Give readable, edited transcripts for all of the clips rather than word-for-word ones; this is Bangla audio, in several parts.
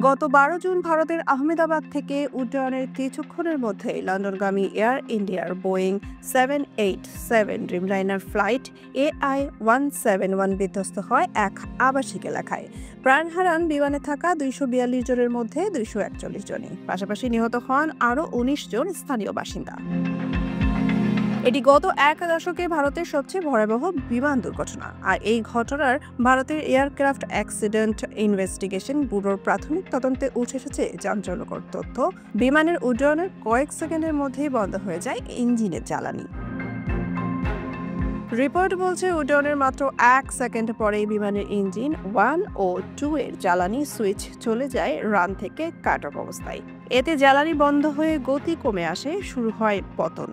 গত ১২ জুন ভারতের আহমেদাবাদ থেকে উড্ডয়নের কিছুক্ষণের মধ্যে লন্ডনগামী এয়ার ইন্ডিয়ার বোয়িং 787 ড্রিমলাইনার ফ্লাইট AI-171 বিধ্বস্ত হয় এক আবাসিক এলাকায়। প্রাণ হারান বিমানে থাকা ২৪২ জনের মধ্যে ২৪১ জনই। পাশাপাশি নিহত হন আরও ১৯ জন স্থানীয় বাসিন্দা। এটি গত এক দশকে ভারতের সবচেয়ে ভয়াবহ বিমান দুর্ঘটনা। আর এই ঘটনার ভারতের এয়ারক্রাফট অ্যাক্সিডেন্ট ইনভেস্টিগেশন ব্যুরোর প্রাথমিক তদন্তে উঠে এসেছে চাঞ্চল্যকর তথ্য। বিমানের উড্ডয়নের কয়েক সেকেন্ডের মধ্যেই বন্ধ হয়ে যায় ইঞ্জিনের জ্বালানি। রিপোর্ট বলছে উড্ডয়নের মাত্র ১ সেকেন্ড পরেই বিমানের ইঞ্জিন 1 ও 2 এর জ্বালানি সুইচ চলে যায় রান থেকে কাট অফ অবস্থায়। এতে জ্বালানি বন্ধ হয়ে গতি কমে আসে, শুরু হয় পতন।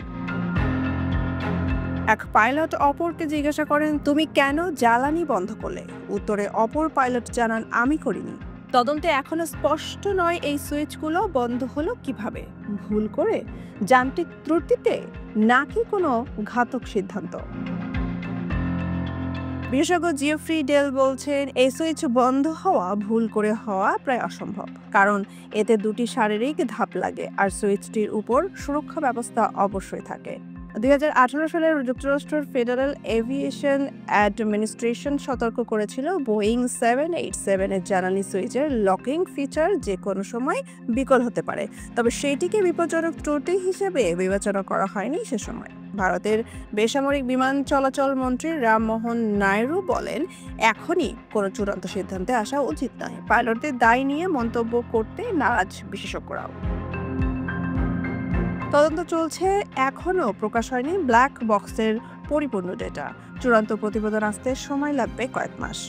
এক পাইলট অপরকে জিজ্ঞাসা করেন, তুমি কেন জ্বালানি বন্ধ করলে? উত্তরে অপর পাইলট জানান, আমি করিনি। তদন্তে এখনো স্পষ্ট নয় এই সুইচগুলো বন্ধ হলো কিভাবে, ভুল করে, যান্ত্রিক ত্রুটিতে, নাকি কোনো ঘাতক সিদ্ধান্ত। বিশেষজ্ঞ জিওফ্রি ডেল বলছেন, এই সুইচ বন্ধ হওয়া ভুল করে হওয়া প্রায় অসম্ভব, কারণ এতে দুটি শারীরিক ধাপ লাগে আর সুইচটির উপর সুরক্ষা ব্যবস্থা অবশ্যই থাকে। ২০১৮ সালে যুক্তরাষ্ট্রের ফেডারেল এভিয়েশন অ্যাডমিনিস্ট্রেশন সতর্ক করেছিল বোয়িং 787 এর জ্বালানি সুইচের লকিং ফিচার যে কোনো সময় বিকল হতে পারে, তবে সেইটিকে বিপজ্জনক ত্রুটি হিসেবে বিবেচনা করা হয়নি সে সময়। ভারতের বেসামরিক বিমান চলাচল মন্ত্রী রামমোহন নাইডু বলেন, এখনই কোনো চূড়ান্ত সিদ্ধান্তে আসা উচিত নয়। পাইলটদের দায় নিয়ে মন্তব্য করতে নারাজ বিশেষজ্ঞরাও। তদন্ত চলছে, এখনও প্রকাশ হয়নি ব্ল্যাক বক্সের পরিপূর্ণ ডেটা। চূড়ান্ত প্রতিবেদন আসতে সময় লাগবে কয়েক মাস।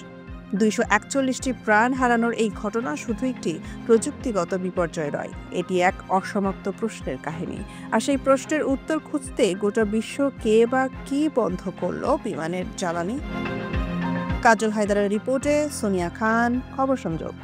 ২৪১টি প্রাণ হারানোর এই ঘটনা শুধু একটি প্রযুক্তিগত বিপর্যয় নয়, এটি এক অসমাপ্ত প্রশ্নের কাহিনী। আর সেই প্রশ্নের উত্তর খুঁজতে গোটা বিশ্ব কে বা কি বন্ধ করলো বিমানের জ্বালানি। কাজল হায়দারের রিপোর্টে সোনিয়া খান, খবর সংযোগ।